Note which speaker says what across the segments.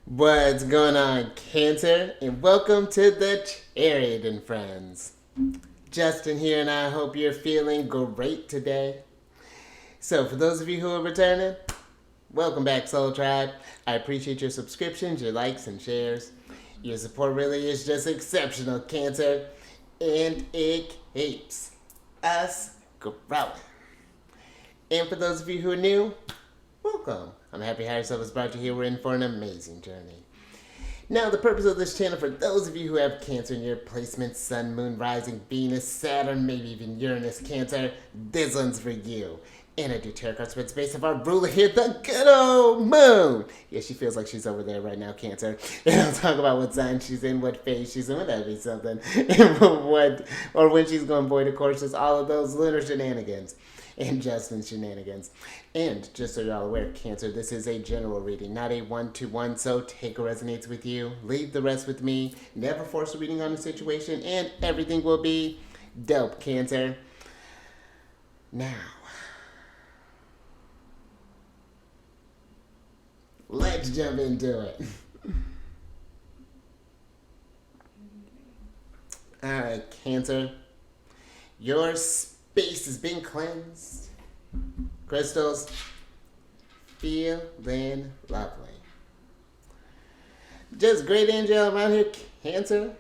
Speaker 1: What's going on, Cancer? And welcome to the Chariot Friends. Justin here, and I hope you're feeling great today. So, for those of you who are returning, welcome back, Soul Tribe. I appreciate your subscriptions, your likes, and shares. Your support really is just exceptional, Cancer, and it keeps us growing. And for those of you who are new, welcome. I'm happy Higher Self has brought you here. We're in for an amazing journey. Now, the purpose of this channel, for those of you who have Cancer in your placement, Sun, Moon, Rising, Venus, Saturn, maybe even Uranus, Cancer, this one's for you. And I do tarot cards for the space of our ruler here, the good old Moon. Yeah, she feels like she's over there right now, Cancer. And I'll talk about what sign she's in, what phase she's in, that'd be something. And or when she's going void of course, just all of those lunar shenanigans. And Justin's shenanigans. And just so you're all aware, Cancer, this is a general reading, not a one-to-one, so take what resonates with you, leave the rest with me, never force a reading on a situation, and everything will be dope, Cancer. Now, let's jump into it. Alright, Cancer, your space has been cleansed. Crystals, feeling lovely. Just great angel around here, Cancer.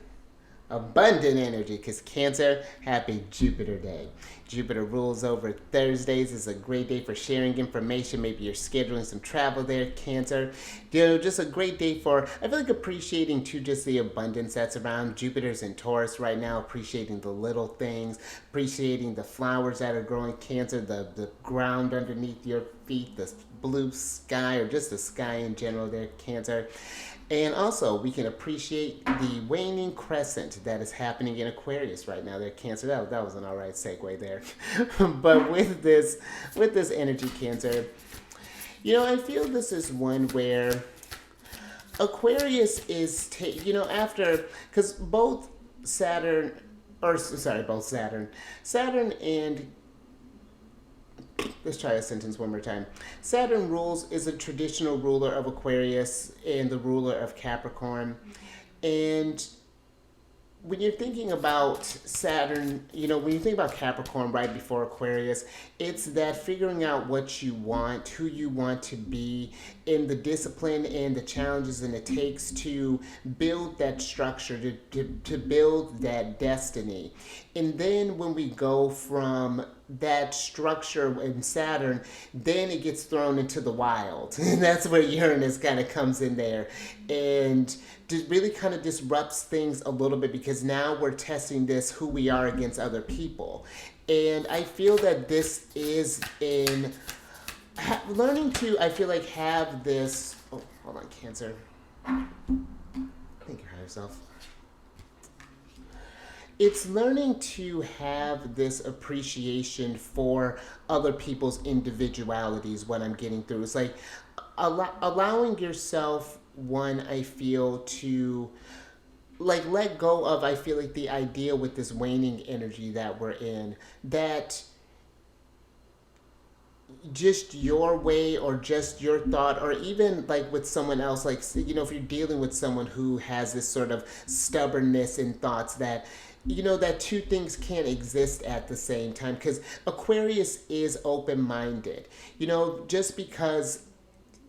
Speaker 1: Abundant energy, because Cancer, happy Jupiter Day. Jupiter rules over Thursdays. It's a great day for sharing information. Maybe you're scheduling some travel there, Cancer. Just a great day for, I feel like, appreciating too just the abundance that's around. Jupiter's in Taurus right now, appreciating the little things, appreciating the flowers that are growing, Cancer, the ground underneath your feet, the blue sky, or just the sky in general there, Cancer. And also, we can appreciate the waning crescent that is happening in Aquarius right now. There, Cancer. That was an all right segue there. But with this energy, Cancer, I feel this is one where Aquarius is, after, because Saturn and, let's try a sentence one more time. Saturn is a traditional ruler of Aquarius and the ruler of Capricorn. And when you're thinking about Saturn, when you think about Capricorn right before Aquarius, it's that figuring out what you want, who you want to be, and the discipline and the challenges and it takes to build that structure, to build that destiny. And then when we go from that structure in Saturn, then it gets thrown into the wild. And that's where Uranus kind of comes in there and just really kind of disrupts things a little bit, because now we're testing who we are against other people. And I feel that this is in learning to, I feel like, have this, oh, hold on, Cancer. Thank you, higher self. It's learning to have this appreciation for other people's individualities, what I'm getting through. It's like allowing yourself, one, I feel, to let go of, I feel like, the idea with this waning energy that we're in, that just your way or just your thought, or even like with someone else, like, if you're dealing with someone who has this sort of stubbornness in thoughts, that that two things can't exist at the same time, because Aquarius is open-minded. Just because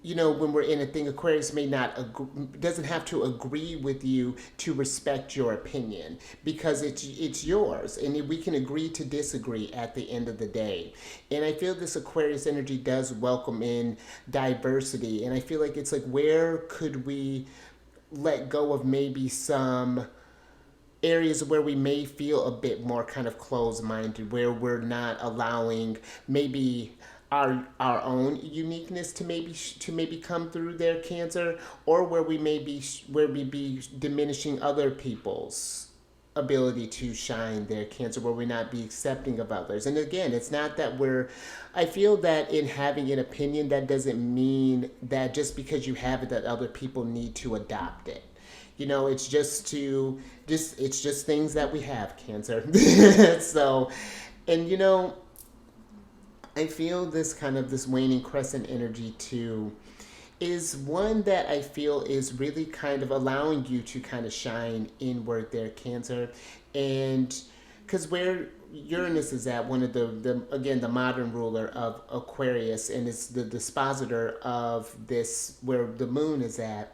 Speaker 1: when we're in a thing, Aquarius doesn't have to agree with you to respect your opinion, because it's yours, and we can agree to disagree at the end of the day. And I feel this Aquarius energy does welcome in diversity, and I feel like it's like, where could we let go of maybe some areas where we may feel a bit more kind of closed-minded, where we're not allowing maybe our own uniqueness to maybe come through their, Cancer, or where we be diminishing other people's ability to shine their, Cancer, where we not be accepting of others. And again, it's not that I feel that in having an opinion, that doesn't mean that just because you have it that other people need to adopt it. It's just it's just things that we have, Cancer. So, and I feel this waning crescent energy too is one that I feel is really kind of allowing you to kind of shine inward there, Cancer. And because where Uranus is at, one of the again, the modern ruler of Aquarius, and it's the dispositor of this, where the moon is at,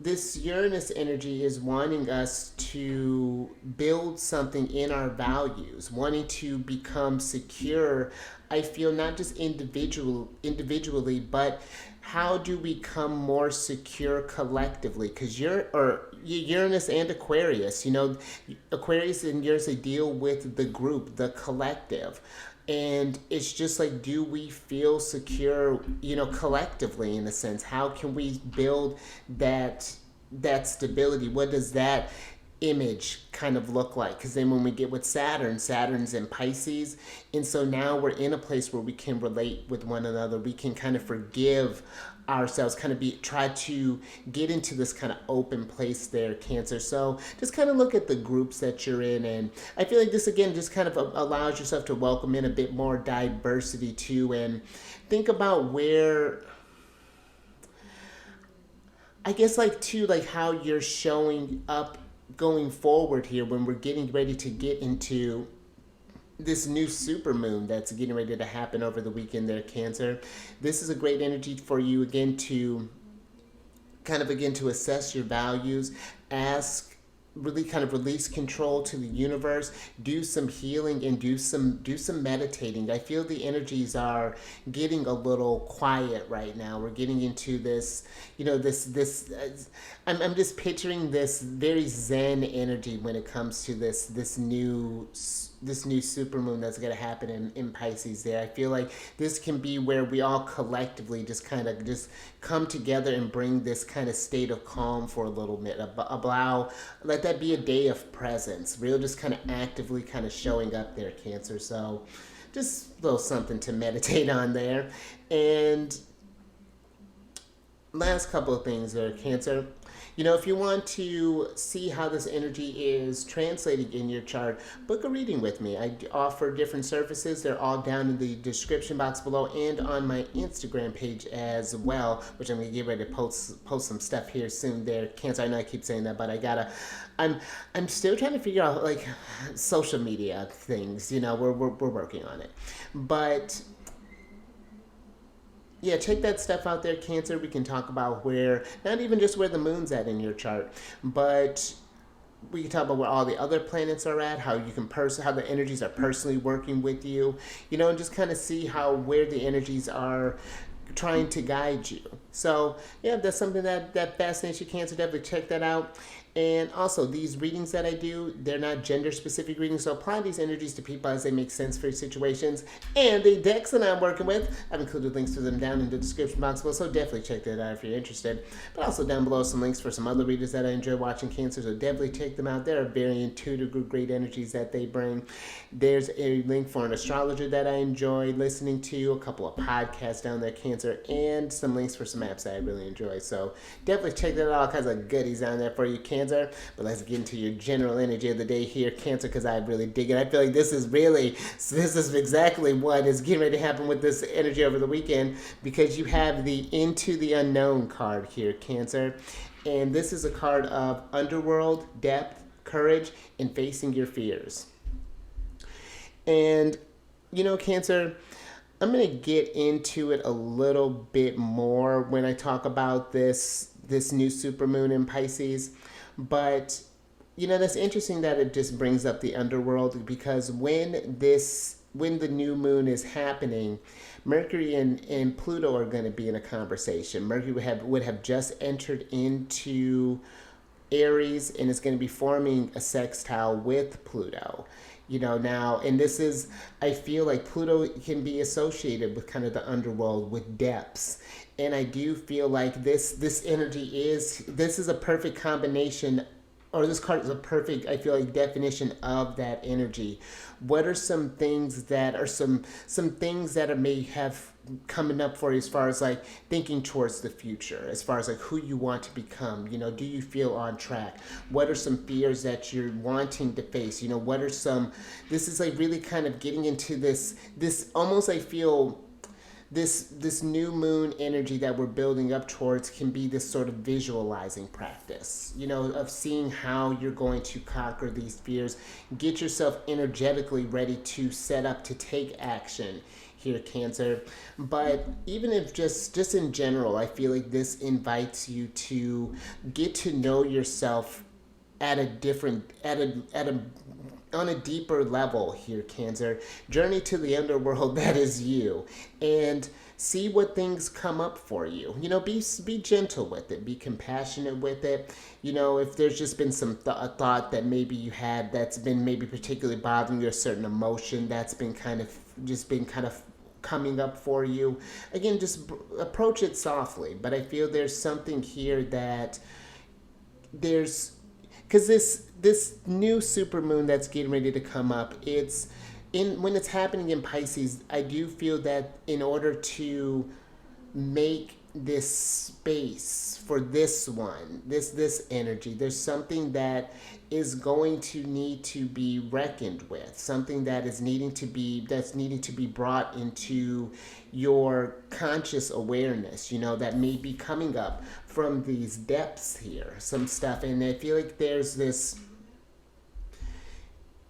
Speaker 1: this Uranus energy is wanting us to build something in our values, wanting to become secure. I feel not just individually, but how do we become more secure collectively? Because Uranus and Aquarius, Aquarius and Uranus, they deal with the group, the collective. And it's just like, do we feel secure, collectively, in a sense? How can we build that stability? What does that image kind of look like? Because then when we get with Saturn's in Pisces, and so now we're in a place where we can relate with one another. We can kind of forgive ourselves, kind of try to get into this kind of open place there, Cancer. So just kind of look at the groups that you're in, and I feel like this again just kind of allows yourself to welcome in a bit more diversity too, and think about where, I guess, like too, like how you're showing up going forward here when we're getting ready to get into this new supermoon that's getting ready to happen over the weekend there, Cancer. This is a great energy for you again to kind of again to assess your values, ask, really kind of release control to the universe, do some healing, and do some meditating. I feel the energies are getting a little quiet right now. We're getting into this, I'm just picturing this very zen energy when it comes to this new supermoon that's going to happen in Pisces there. I feel like this can be where we all collectively just kind of just come together and bring this kind of state of calm for a little bit. Let that be a day of presence, real just kind of actively kind of showing up there, Cancer. So just a little something to meditate on there. And last couple of things there, Cancer. If you want to see how this energy is translating in your chart, book a reading with me. I offer different services. They're all down in the description box below and on my Instagram page as well, which I'm going to get ready to post some stuff here soon there. Cancer, I know I keep saying that, but I'm still trying to figure out, like, social media things. We're working on it. But yeah, check that stuff out there, Cancer. We can talk about not even just where the moon's at in your chart, but we can talk about where all the other planets are at, how you can how the energies are personally working with you, and just kind of see where the energies are trying to guide you. So yeah, if that's something that fascinates you, Cancer, definitely check that out. And also, these readings that I do, they're not gender-specific readings, so apply these energies to people as they make sense for your situations. And the decks that I'm working with, I've included links to them down in the description box below, so definitely check that out if you're interested. But also down below some links for some other readers that I enjoy watching, Cancer, so definitely check them out. There are very intuitive, great energies that they bring. There's a link for an astrologer that I enjoy listening to, a couple of podcasts down there, Cancer, and some links for some apps that I really enjoy. So definitely check that out, all kinds of goodies down there for you, Cancer. But let's get into your general energy of the day here, Cancer, because I really dig it. I feel like this is exactly what is getting ready to happen with this energy over the weekend, because you have the Into the Unknown card here, Cancer. And this is a card of underworld, depth, courage, and facing your fears. And, Cancer, I'm going to get into it a little bit more when I talk about this new supermoon in Pisces. But, that's interesting that it just brings up the underworld, because when the new moon is happening, Mercury and Pluto are going to be in a conversation. Mercury would have just entered into Aries and is going to be forming a sextile with Pluto. Now, and this is, I feel like Pluto can be associated with kind of the underworld, with depths. And I do feel like this energy is a perfect combination, or this card is a perfect, I feel like, definition of that energy. What are some things that are some things that may have coming up for you as far as like thinking towards the future, as far as like who you want to become? Do you feel on track? What are some fears that you're wanting to face? What are this is like really kind of getting into this almost, I feel, this new moon energy that we're building up towards can be this sort of visualizing practice, of seeing how you're going to conquer these fears. Get yourself energetically ready to set up to take action here, Cancer. But even if just in general, I feel like this invites you to get to know yourself at a different at a on a deeper level here, Cancer. Journey to the underworld that is you, and see what things come up for you. Be gentle with it, be compassionate with it. If there's just been some a thought that maybe you had that's been maybe particularly bothering you, a certain emotion that's been kind of coming up for you, again, just approach it softly. But I feel there's something here that there's because this new supermoon that's getting ready to come up, when it's happening in Pisces, I do feel that in order to make this space for this energy, there's something that is going to need to be reckoned with, something that's needing to be brought into your conscious awareness, that may be coming up from these depths here, some stuff. And I feel like there's this,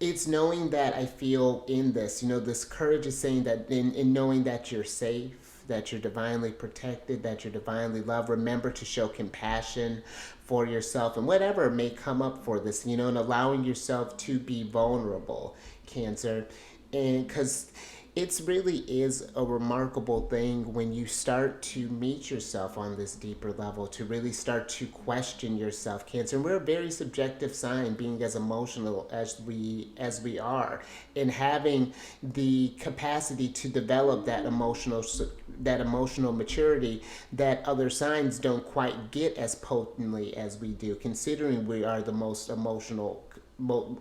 Speaker 1: it's knowing that I feel in this, this courage is saying that in knowing that you're safe, that you're divinely protected, that you're divinely loved. Remember to show compassion for yourself and whatever may come up for this, and allowing yourself to be vulnerable, Cancer. And because it really is a remarkable thing when you start to meet yourself on this deeper level, to really start to question yourself, Cancer. And we're a very subjective sign, being as emotional as we are, and having the capacity to develop that emotional maturity that other signs don't quite get as potently as we do, considering we are the most emotional,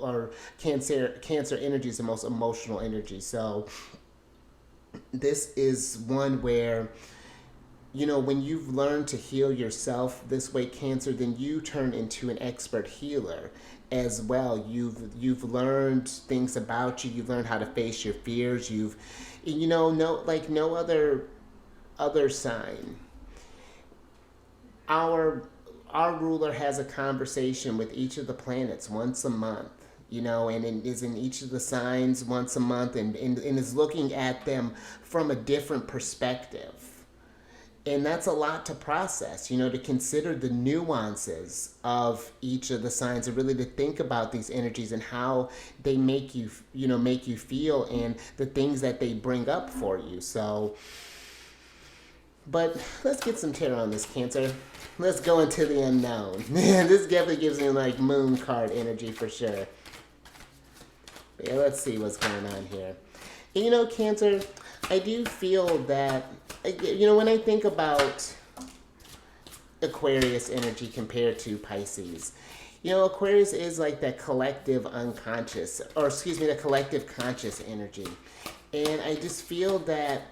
Speaker 1: or Cancer energy is the most emotional energy. So this is one where, when you've learned to heal yourself this way, Cancer, then you turn into an expert healer as well. You've learned things about you. You've learned how to face your fears. No other sign. Our ruler has a conversation with each of the planets once a month, and it is in each of the signs once a month, and is looking at them from a different perspective. And that's a lot to process, to consider the nuances of each of the signs, and really to think about these energies and how they make you feel, and the things that they bring up for you. So, but let's get some tarot on this, Cancer. Let's go into the unknown. This definitely gives me like moon card energy for sure. But yeah, let's see what's going on here. And, Cancer, I do feel that, when I think about Aquarius energy compared to Pisces, Aquarius is like that collective unconscious, or excuse me, the collective conscious energy. And I just feel that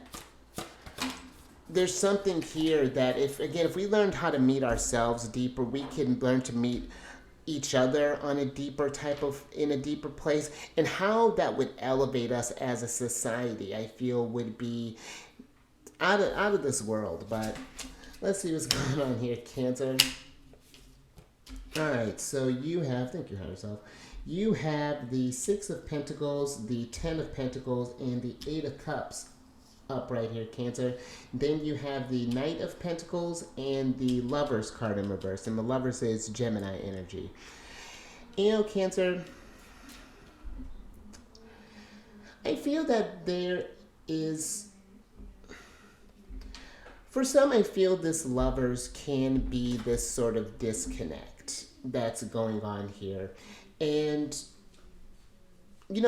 Speaker 1: there's something here that if we learned how to meet ourselves deeper, we can learn to meet each other in a deeper place, and how that would elevate us as a society, I feel would be out of this world. But let's see what's going on here, Cancer. All right, so you have, thank you, higher self. You have the Six of Pentacles, the Ten of Pentacles, and the Eight of Cups up right here, Cancer. Then you have the Knight of Pentacles and the Lovers card in reverse, and the Lovers is Gemini energy. Cancer, I feel that there is, for some, I feel this Lovers can be this sort of disconnect that's going on here. And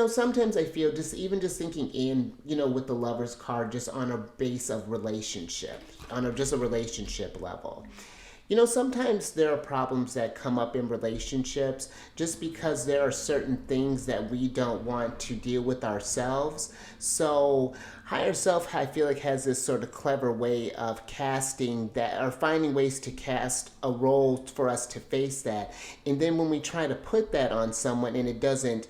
Speaker 1: sometimes I feel just thinking in, with the Lovers card, just on a base of relationship, just a relationship level. Sometimes there are problems that come up in relationships just because there are certain things that we don't want to deal with ourselves. So higher self, I feel like, has this sort of clever way of casting that, or finding ways to cast a role for us to face that. And then when we try to put that on someone and it doesn't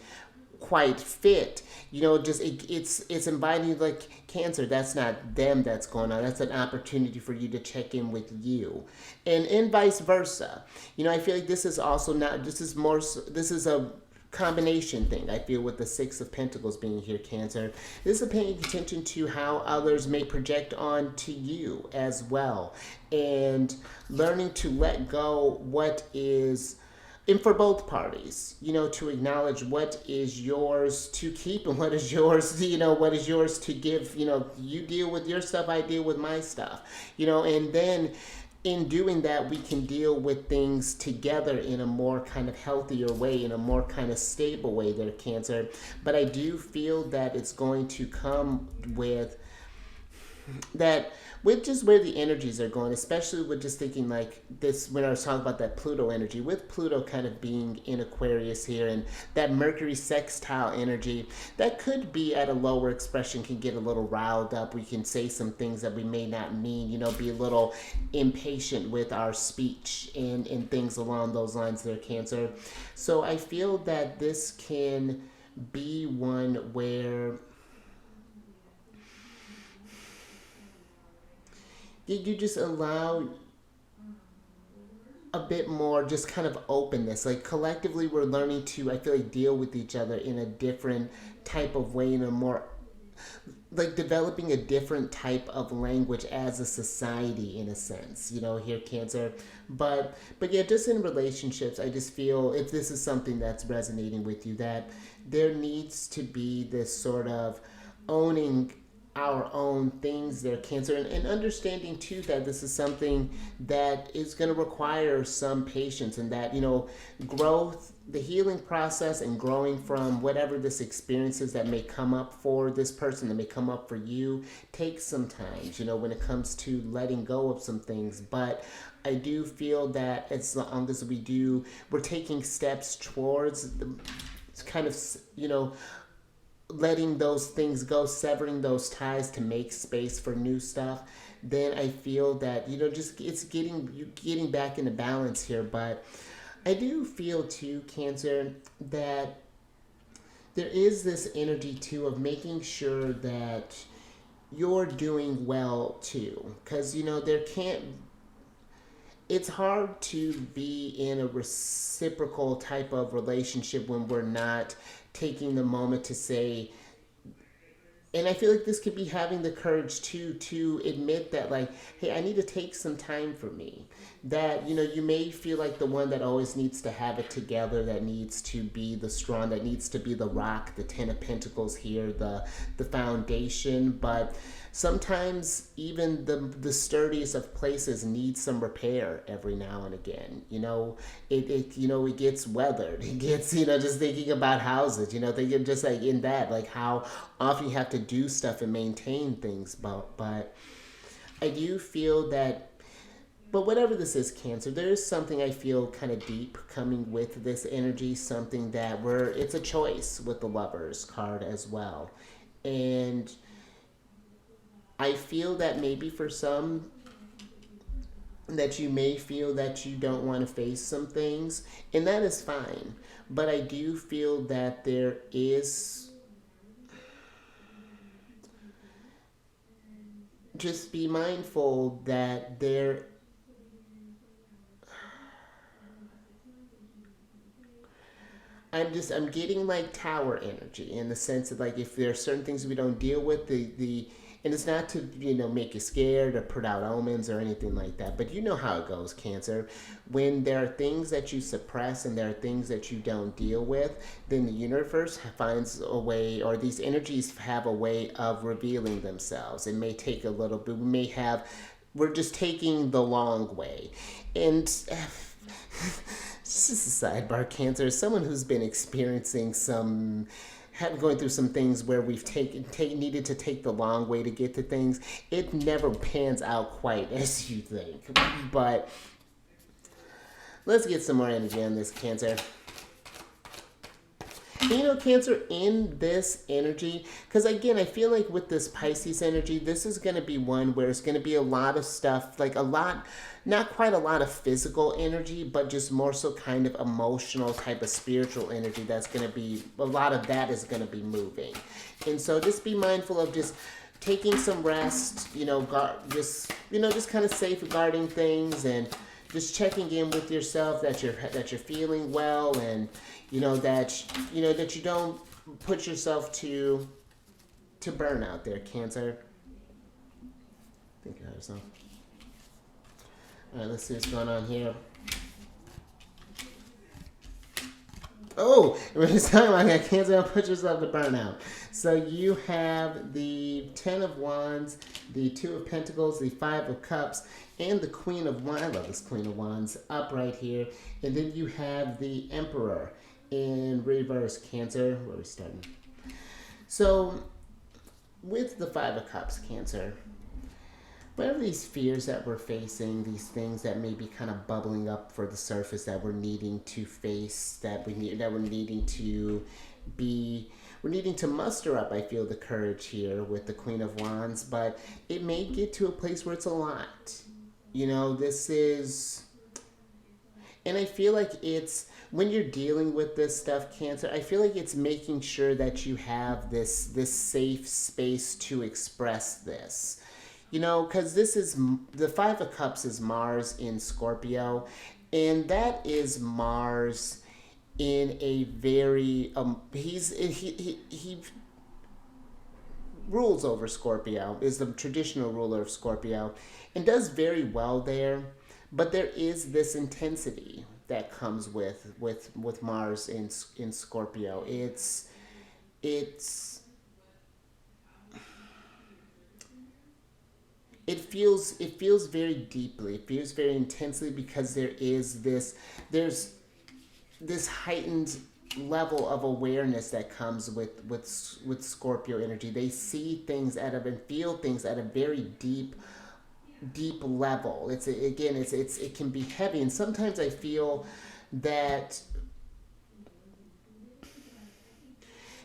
Speaker 1: quite fit, you know, just it's inviting like Cancer. That's not them that's going on. That's an opportunity for you to check in with you, and vice versa. You know, I feel like this is also not. This is more. This is a combination thing. I feel with the Six of Pentacles being here, Cancer. This is paying attention to how others may project on to you as well, and learning to let go what is, and for both parties, you know, to acknowledge what is yours to keep and what is yours, you know, what is yours to give. You know, you deal with your stuff, I deal with my stuff, you know, and then in doing that, we can deal with things together in a more kind of healthier way, in a more kind of stable way there, Cancer. But I do feel that it's going to come with that, with just where the energies are going, especially with just thinking like this when I was talking about that Pluto energy, with Pluto kind of being in Aquarius here, and that Mercury sextile energy that could be at a lower expression, can get a little riled up. We can say some things that we may not mean, you know, be a little impatient with our speech and things along those lines there, Cancer. So I feel that this can be one where you just allow a bit more just kind of openness. Like collectively we're learning to, I feel like, deal with each other in a different type of way, in a more like developing a different type of language as a society, in a sense, you know, here, Cancer. But yeah, just in relationships, I just feel, if this is something that's resonating with you, that there needs to be this sort of owning our own things there, Cancer, and understanding too that this is something that is going to require some patience, and that, you know, growth, the healing process and growing from whatever this experience is that may come up for this person, that may come up for you, takes some time, you know, when it comes to letting go of some things. But I do feel that as long as we're taking steps towards the kind of, you know, letting those things go, severing those ties to make space for new stuff, then I feel that, you know, just it's getting back into balance here. But I do feel too, Cancer, that there is this energy too of making sure that you're doing well too, because, you know, it's hard to be in a reciprocal type of relationship when we're not taking the moment to say, and I feel like this could be having the courage to admit that, like, hey, I need to take some time for me. That, you know, you may feel like the one that always needs to have it together, that needs to be the strong, that needs to be the rock, the Ten of Pentacles here, the foundation. But sometimes even the sturdiest of places need some repair every now and again. You know, it you know, it gets weathered. It gets, you know, just thinking about houses, you know, thinking just like in that, like how often you have to do stuff and maintain things. But I do feel that, but whatever this is, Cancer, there is something I feel kind of deep coming with this energy, something that it's a choice with the Lovers card as well. And I feel that maybe for some, that you may feel that you don't want to face some things, and that is fine. But I do feel that there is, just be mindful that I'm getting like tower energy, in the sense that, like, if there are certain things we don't deal with, and it's not to, you know, make you scared or put out omens or anything like that, but you know how it goes, Cancer. When there are things that you suppress and there are things that you don't deal with, then the universe finds a way, or these energies have a way of revealing themselves. It may take a little bit. We're just taking the long way. And just a sidebar, Cancer, as someone who's been experiencing going through some things where we've needed to take the long way to get to things, it never pans out quite as you think. But let's get some more energy on this, Cancer. You know, Cancer, in this energy, because again, I feel like with this Pisces energy, this is going to be one where it's going to be a lot of stuff, like a lot, not quite a lot of physical energy, but just more so kind of emotional type of spiritual energy that's going to be, a lot of that is going to be moving. And so just be mindful of just taking some rest, just kind of safeguarding things and just checking in with yourself that you're feeling well, and that you don't put yourself to burnout there, Cancer. Think about yourself. All right, let's see what's going on here. Oh, we're just talking about that. Cancer, don't put yourself to burnout. So you have the Ten of Wands, the Two of Pentacles, the Five of Cups, and the Queen of Wands. I love this Queen of Wands up right here. And then you have the Emperor in reverse, Cancer. Where are we starting? So with the Five of Cups, Cancer, whatever these fears that we're facing, these things that may be kind of bubbling up for the surface that we're needing to face, we're needing to muster up, I feel, the courage here with the Queen of Wands, but it may get to a place where it's a lot. And I feel like it's, when you're dealing with this stuff, Cancer, I feel like it's making sure that you have this safe space to express this. Because this is, the Five of Cups is Mars in Scorpio, and that is Mars in a very, he rules over Scorpio, is the traditional ruler of Scorpio, and does very well there, but there is this intensity that comes with Mars in Scorpio. It feels very deeply. It feels very intensely because there's this heightened level of awareness that comes with Scorpio energy. They see things and feel things at a very deep level. It can be heavy, and sometimes I feel that,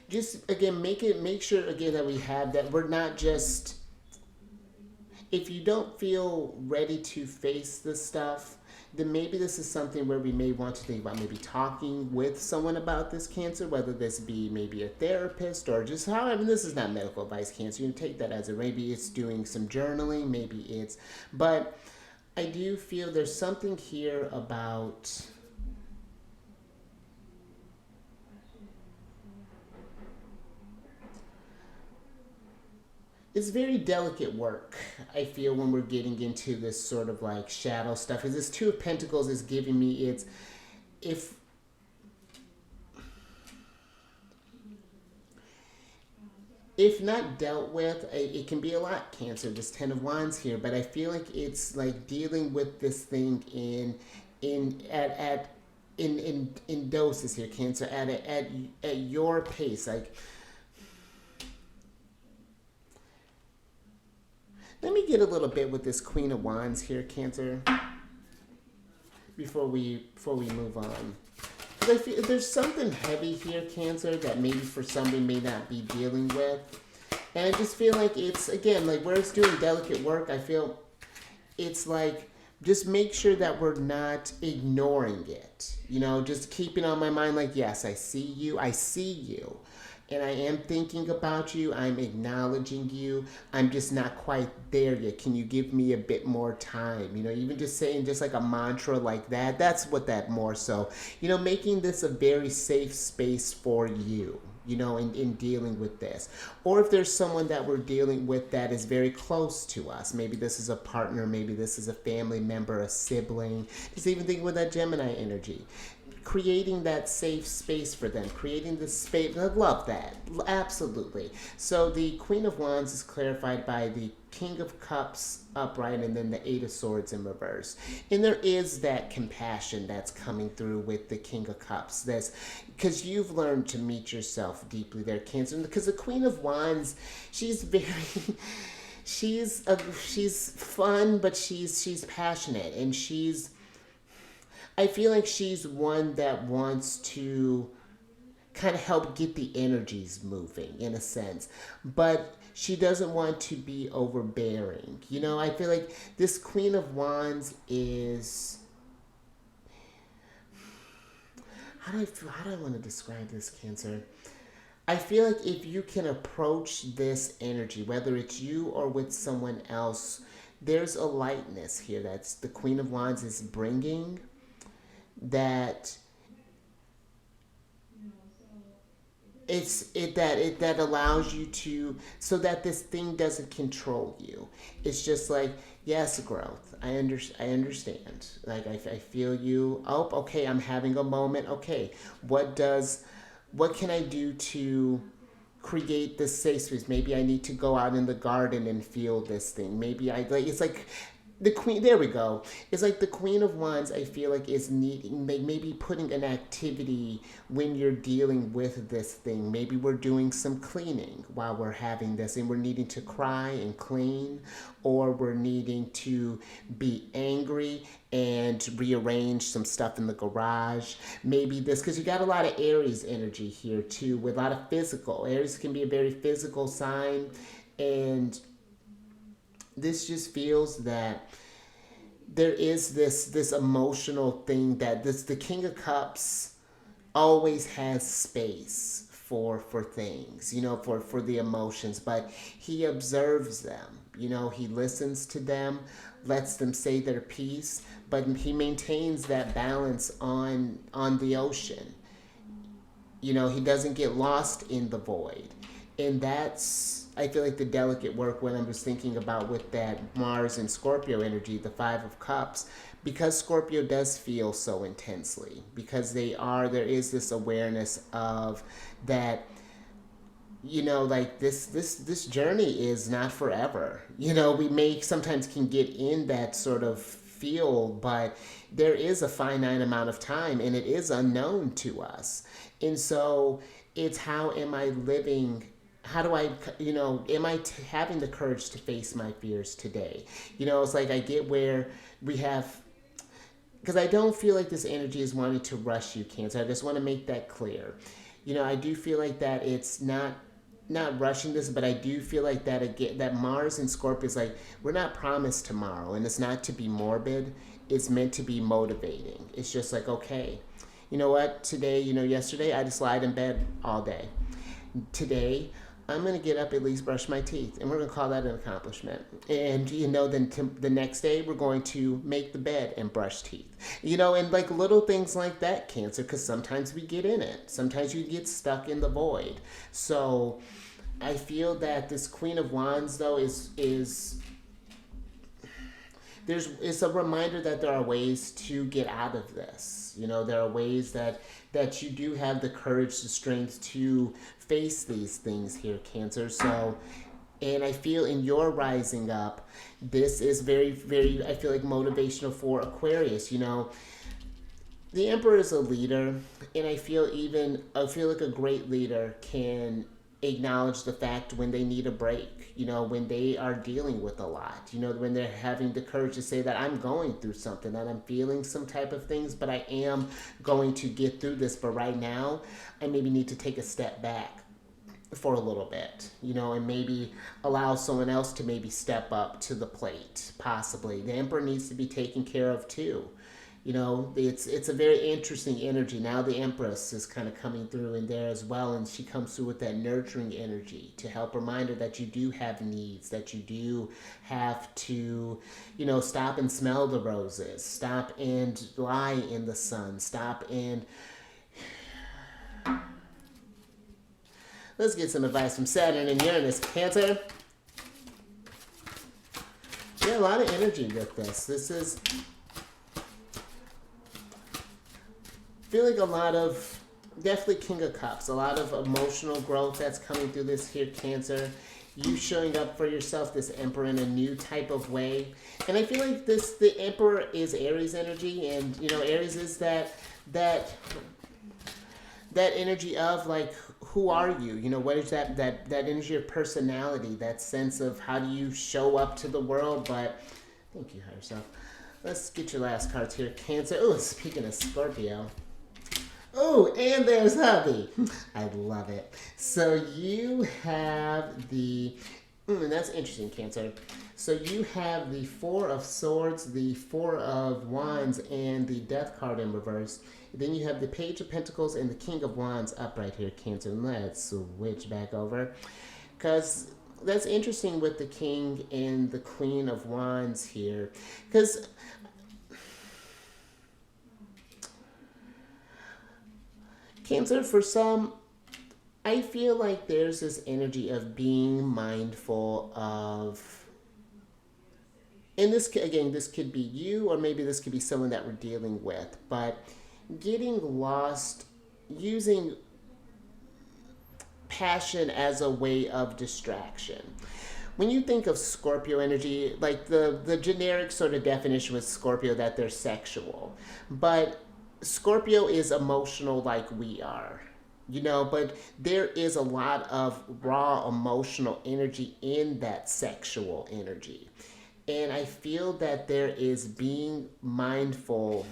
Speaker 1: just again, make sure again that we have that, we're not just, if you don't feel ready to face this stuff, then maybe this is something where we may want to think about maybe talking with someone about this, Cancer, whether this be maybe a therapist or just however. This is not medical advice, Cancer. You can take that as maybe it's doing some journaling, but I do feel there's something here about, it's very delicate work, I feel, when we're getting into this sort of like shadow stuff. Because this Two of Pentacles is giving me, if not dealt with, it can be a lot, Cancer, this Ten of Wands here. But I feel like it's like dealing with this thing in doses here, Cancer, at your pace. Like, let me get a little bit with this Queen of Wands here, Cancer, before we move on. Because I feel there's something heavy here, Cancer, that maybe for somebody may not be dealing with. And I just feel like it's, again, like where it's doing delicate work, I feel it's like, just make sure that we're not ignoring it. Just keeping on my mind like, yes, I see you. And I am thinking about you. I'm acknowledging you. I'm just not quite there yet. Can you give me a bit more time? Even just saying just like a mantra like that. That's what that more so. Making this a very safe space for you, in dealing with this. Or if there's someone that we're dealing with that is very close to us. Maybe this is a partner. Maybe this is a family member, a sibling. Just even thinking with that Gemini energy. Creating that safe space for them, creating this space. I love that, absolutely. So the Queen of Wands is clarified by the King of Cups upright, and then the Eight of Swords in reverse. And there is that compassion that's coming through with the King of Cups. That's because you've learned to meet yourself deeply there, Cancer. Because the Queen of Wands, she's very she's fun, but she's passionate, and I feel like she's one that wants to kind of help get the energies moving in a sense. But she doesn't want to be overbearing. You know, I feel like this Queen of Wands is, how do I want to describe this, Cancer? I feel like if you can approach this energy, whether it's you or with someone else, there's a lightness here that's the Queen of Wands is bringing, that that allows you to, so that this thing doesn't control you. It's just like, yes, growth. I understand. Like I feel you. Oh, okay. I'm having a moment. Okay, what can I do to create this safe space? Maybe I need to go out in the garden and feel this thing. Maybe I like, it's like the queen, there we go. It's like the Queen of Wands, I feel like, is needing, maybe putting an activity when you're dealing with this thing. Maybe we're doing some cleaning while we're having this and we're needing to cry and clean, or we're needing to be angry and rearrange some stuff in the garage. Maybe this, because you got a lot of Aries energy here too, with a lot of physical. Aries can be a very physical sign, and this just feels that there is this emotional thing, that this, the King of Cups always has space for things, you know, for the emotions, but he observes them, you know, he listens to them, lets them say their piece, but he maintains that balance on the ocean. You know, he doesn't get lost in the void. And that's, I feel like, the delicate work when I was thinking about with that Mars and Scorpio energy, the Five of Cups, because Scorpio does feel so intensely, because there is this awareness of that, you know, like this journey is not forever. You know, we may sometimes can get in that sort of feel, but there is a finite amount of time and it is unknown to us. And so it's, how am I living? How do I, you know, am I having the courage to face my fears today? You know, it's like I get where we have, because I don't feel like this energy is wanting to rush you, Cancer. I just want to make that clear. You know, I do feel like that it's not rushing this, but I do feel like that, again, that Mars and Scorpio is like, we're not promised tomorrow, and it's not to be morbid. It's meant to be motivating. It's just like, okay, you know what? Today, you know, yesterday I just lied in bed all day. Today, I'm going to get up, at least brush my teeth, and we're going to call that an accomplishment. And, you know, then the next day we're going to make the bed and brush teeth. You know, and like little things like that, Cancer, because sometimes we get in it. Sometimes you get stuck in the void. So I feel that this Queen of Wands, though, is it's a reminder that there are ways to get out of this. You know, there are ways that you do have the courage, the strength to face these things here, Cancer. So, and I feel in your rising up, this is very, very, I feel like, motivational for Aquarius. You know, the Emperor is a leader, and I feel like a great leader can acknowledge the fact when they need a break, you know, when they are dealing with a lot, you know, when they're having the courage to say that I'm going through something, that I'm feeling some type of things, but I am going to get through this. But right now, I maybe need to take a step back for a little bit, you know, and maybe allow someone else to maybe step up to the plate, possibly. The Emperor needs to be taken care of too. You know, it's a very interesting energy. Now the Empress is kind of coming through in there as well, and she comes through with that nurturing energy to help remind her that you do have needs, that you do have to, you know, stop and smell the roses, stop and lie in the sun, stop and... Let's get some advice from Saturn and Uranus, Cancer. Yeah, a lot of energy with this. This is... I feel like a lot of, definitely King of Cups, a lot of emotional growth that's coming through this here, Cancer. You showing up for yourself, this Emperor, in a new type of way. And I feel like the Emperor is Aries energy, and, you know, Aries is that energy of, like, who are you? You know, what is that energy of personality, that sense of how do you show up to the world? But, thank you, higher self. Let's get your last cards here, Cancer. Oh, speaking of Scorpio. Oh, and there's hubby. I love it. So you have the. That's interesting, Cancer. So you have the Four of Swords, the Four of Wands, and the Death card in reverse. Then you have the Page of Pentacles and the King of Wands upright here, Cancer. Let's switch back over. Because that's interesting with the King and the Queen of Wands here. Because Cancer, for some, I feel like there's this energy of being mindful of, and this again, this could be you, or maybe this could be someone that we're dealing with, but getting lost using passion as a way of distraction. When you think of Scorpio energy, like the generic sort of definition with Scorpio that they're sexual, but Scorpio is emotional like we are, but there is a lot of raw emotional energy in that sexual energy. And I feel that there is being mindful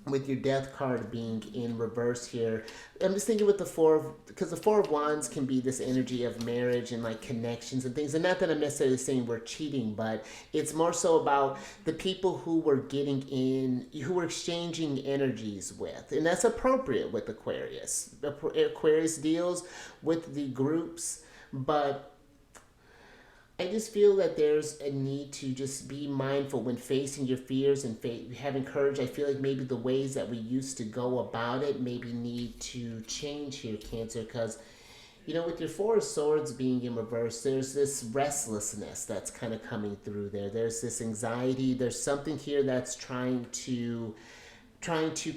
Speaker 1: with your death card being in reverse here. I'm just thinking with the because the Four of Wands can be this energy of marriage and like connections and things. And not that I'm necessarily saying we're cheating, but it's more so about the people who we're getting in, who we're exchanging energies with. And that's appropriate with Aquarius. Aquarius deals with the groups, but I just feel that there's a need to just be mindful when facing your fears and having courage. I feel like maybe the ways that we used to go about it maybe need to change here, Cancer, because, with your Four of Swords being in reverse, there's this restlessness that's kind of coming through there. There's this anxiety. There's something here that's trying to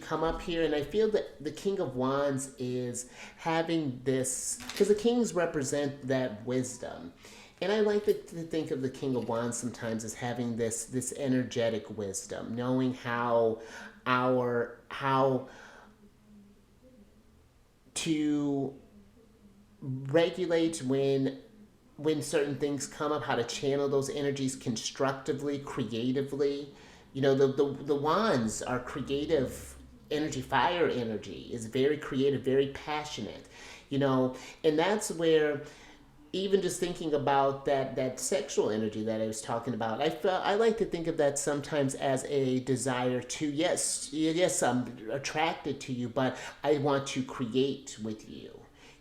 Speaker 1: come up here, and I feel that the King of Wands is having this, because the kings represent that wisdom. And I like to think of the King of Wands sometimes as having this energetic wisdom, knowing how to regulate when certain things come up, how to channel those energies constructively, creatively. The wands are creative energy. Fire energy is very creative, very passionate. And that's where, even just thinking about that sexual energy that I was talking about, I like to think of that sometimes as a desire to, yes, I'm attracted to you, but I want to create with you.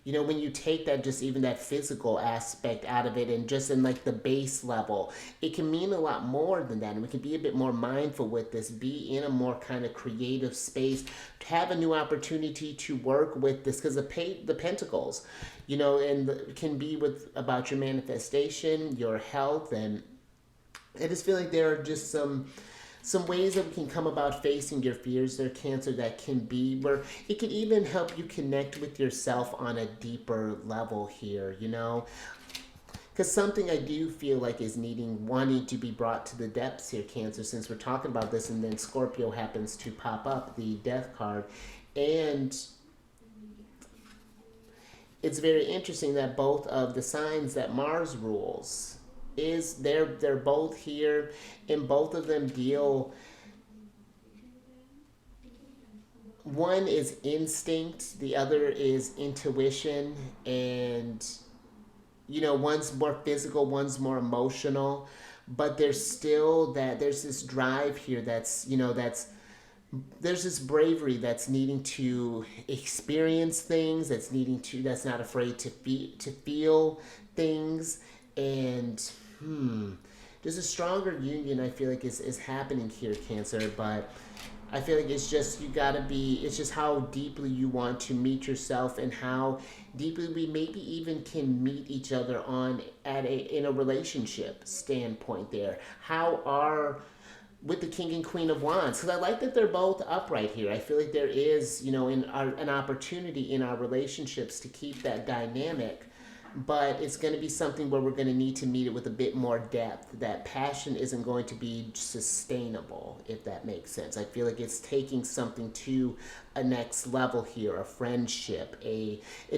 Speaker 1: When you take that, just even that physical aspect out of it, and just in like the base level, it can mean a lot more than that. And we can be a bit more mindful with this, be in a more kind of creative space, have a new opportunity to work with this, because the pentacles, can be about your manifestation, your health, and I just feel like there are just some ways that we can come about facing your fears there, Cancer, that can be where it can even help you connect with yourself on a deeper level here, because something I do feel like is wanting to be brought to the depths here, Cancer, since we're talking about this, and then Scorpio happens to pop up, the Death card. And it's very interesting that both of the signs that Mars rules they're both here, and both of them deal. One is instinct, the other is intuition, and one's more physical, one's more emotional, but there's this drive here there's this bravery that's needing to experience things, that's not afraid to feel things, and there's a stronger union I feel like is happening here, Cancer. But I feel like it's just it's just how deeply you want to meet yourself, and how deeply we maybe even can meet each other in a relationship standpoint there. With the King and Queen of Wands, because I like that they're both upright here. I feel like there is, an opportunity in our relationships to keep that dynamic, but it's going to be something where we're going to need to meet it with a bit more depth. That passion isn't going to be sustainable, if that makes sense. I feel like it's taking something to a next level here, a friendship,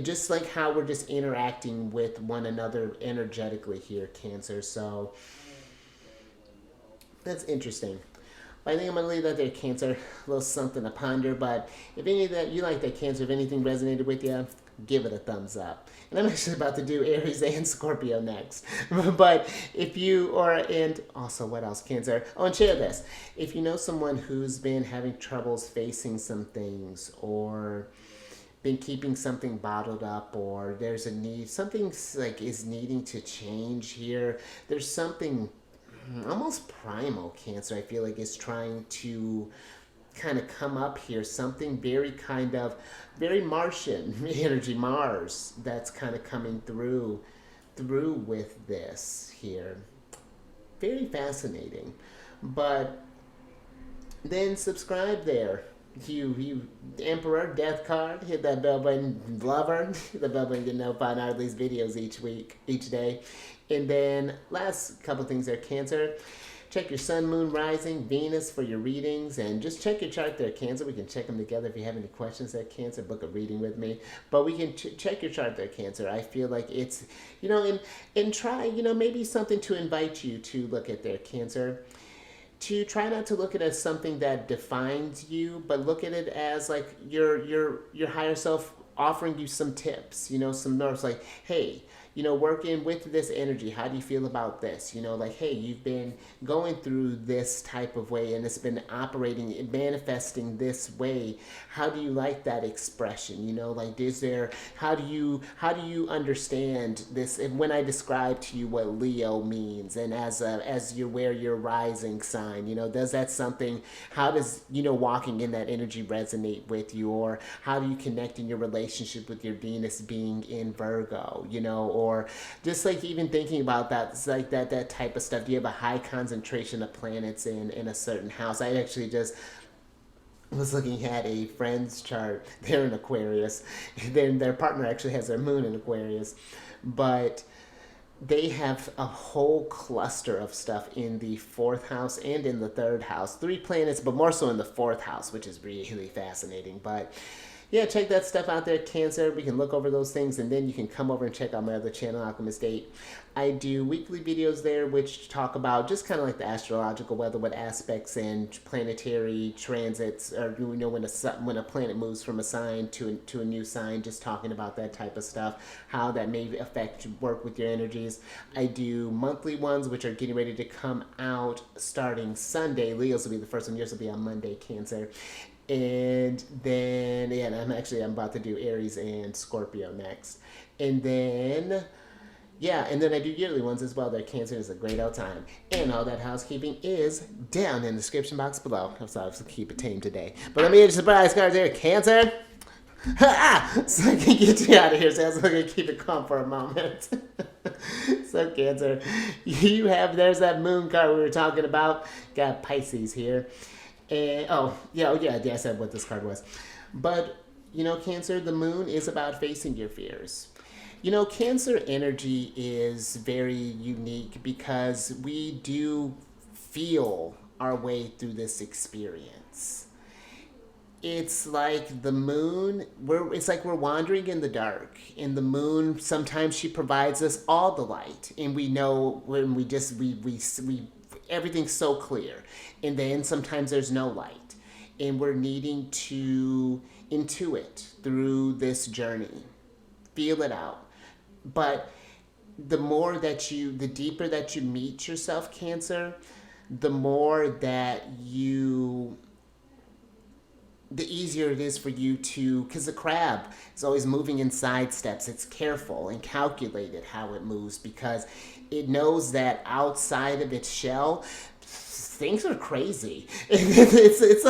Speaker 1: just like how we're just interacting with one another energetically here, Cancer. So that's interesting. But I think I'm going to leave that there, Cancer. A little something to ponder. But if any of that, you like that, Cancer, if anything resonated with you, give it a thumbs up. And I'm actually about to do Aries and Scorpio next. But if you, and also what else, Cancer? Oh, and share this. If you know someone who's been having troubles facing some things, or been keeping something bottled up, or there's a need, something like is needing to change here, there's something almost primal, Cancer, I feel like is trying to kind of come up here, something very kind of very Martian energy, Mars, that's kind of coming through with this here. Very fascinating. But then subscribe there. You Emperor, Death Card, hit that bell button, Lover, hit the bell button to get notified out of these videos each day. And then last couple things there, Cancer. Check your sun, moon, rising, Venus for your readings, and just check your chart there, Cancer. We can check them together. If you have any questions there, Cancer, book a reading with me. But we can check your chart there, Cancer. I feel like it's, and try, maybe something to invite you to look at there, Cancer. To try not to look at it as something that defines you, but look at it as like your higher self offering you some tips, some notes like, hey, working with this energy, how do you feel about this? Like, hey, you've been going through this type of way and it's been operating, manifesting this way. How do you like that expression? Like, how do you understand this? And when I describe to you what Leo means, and as you wear your rising sign, does that something, how does, walking in that energy resonate with you? Or how do you connect in your relationship with your Venus being in Virgo, or just like even thinking about that, it's like that type of stuff. Do you have a high concentration of planets in a certain house? I actually just was looking at a friend's chart. They're in Aquarius. Then their partner actually has their moon in Aquarius. But they have a whole cluster of stuff in the 4th house and in the 3rd house. 3 planets, but more so in the 4th house, which is really fascinating. But yeah, check that stuff out there, Cancer. We can look over those things, and then you can come over and check out my other channel, Alchemist 8. I do weekly videos there which talk about just kind of like the astrological weather, what aspects and planetary transits, or when a planet moves from a sign to a new sign, just talking about that type of stuff, how that may work with your energies. I do monthly ones which are getting ready to come out starting Sunday. Leo's will be the first one, yours will be on Monday, Cancer. And then, I'm about to do Aries and Scorpio next. And then, and then I do yearly ones as well. That Cancer is a great old time. And all that housekeeping is down in the description box below. I'm sorry, to keep it tame today. But let me get your surprise cards there, Cancer. So I can get you out of here. So I was going to keep it calm for a moment. So Cancer, there's that moon card we were talking about. Got Pisces here. And I said what this card was. But, Cancer, the moon is about facing your fears. Cancer energy is very unique because we do feel our way through this experience. It's like the moon, it's like we're wandering in the dark. And the moon, sometimes she provides us all the light. And we know when we everything's so clear. And then sometimes there's no light. And we're needing to intuit through this journey. Feel it out. But the deeper that you meet yourself, Cancer, the more that the easier it is for you because the crab is always moving in side steps. It's careful and calculated how it moves because it knows that outside of its shell, things are crazy. It's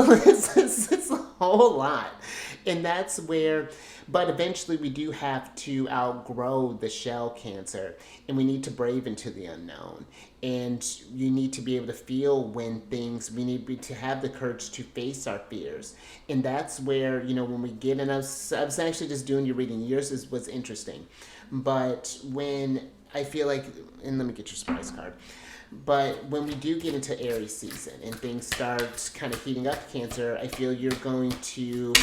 Speaker 1: a whole lot. And that's where, but eventually we do have to outgrow the shell, Cancer, and we need to brave into the unknown. And you need to be able to feel when we need to have the courage to face our fears. And that's where, when we get in, I was actually just doing your reading. Yours was interesting. But when I feel like, and let me get your surprise card. But when we do get into Aries season and things start kind of heating up, Cancer, I feel you're going to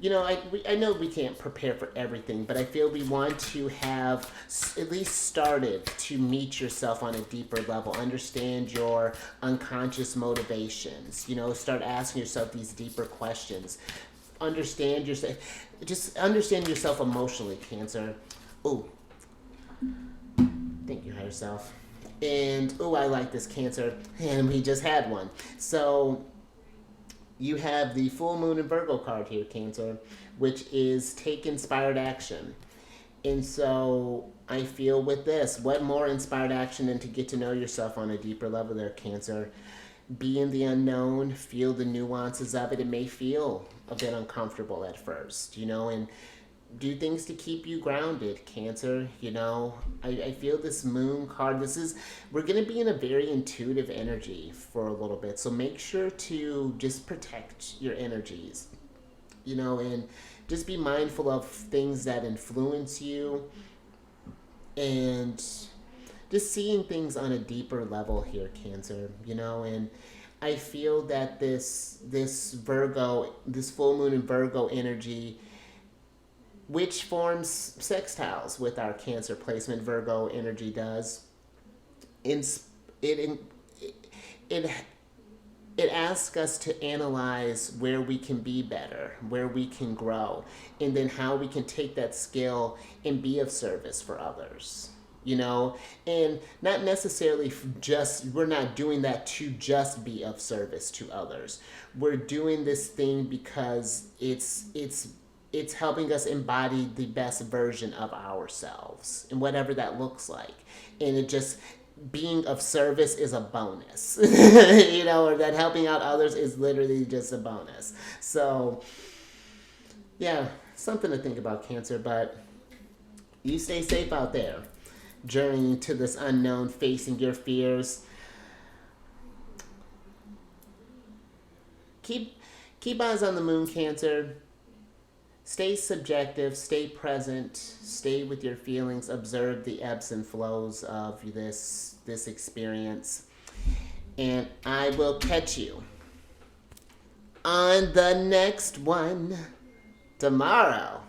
Speaker 1: I know we can't prepare for everything, but I feel we want to have at least started to meet yourself on a deeper level, understand your unconscious motivations, start asking yourself these deeper questions. Understand yourself, just understand yourself emotionally, Cancer. Oh, thank you, higher self. And, oh, I like this, Cancer. And we just had one. So, you have the full moon and Virgo card here, Cancer, which is take inspired action. And so I feel with this, what more inspired action than to get to know yourself on a deeper level there, Cancer? Be in the unknown, feel the nuances of it. It may feel a bit uncomfortable at first, and do things to keep you grounded, Cancer. I feel this moon card. We're going to be in a very intuitive energy for a little bit. So make sure to just protect your energies, and just be mindful of things that influence you and just seeing things on a deeper level here, Cancer, and I feel that this Virgo, this full moon in Virgo energy, which forms sextiles with our Cancer placement, Virgo energy does. It it asks us to analyze where we can be better, where we can grow, and then how we can take that skill and be of service for others. And not necessarily we're not doing that to just be of service to others. We're doing this thing because it's helping us embody the best version of ourselves and whatever that looks like. And it just being of service is a bonus, or that helping out others is literally just a bonus. So, yeah, something to think about, Cancer, but you stay safe out there, journeying to this unknown, facing your fears. Keep eyes on the moon, Cancer. Stay subjective, stay present, stay with your feelings, observe the ebbs and flows of this experience. And I will catch you on the next one tomorrow.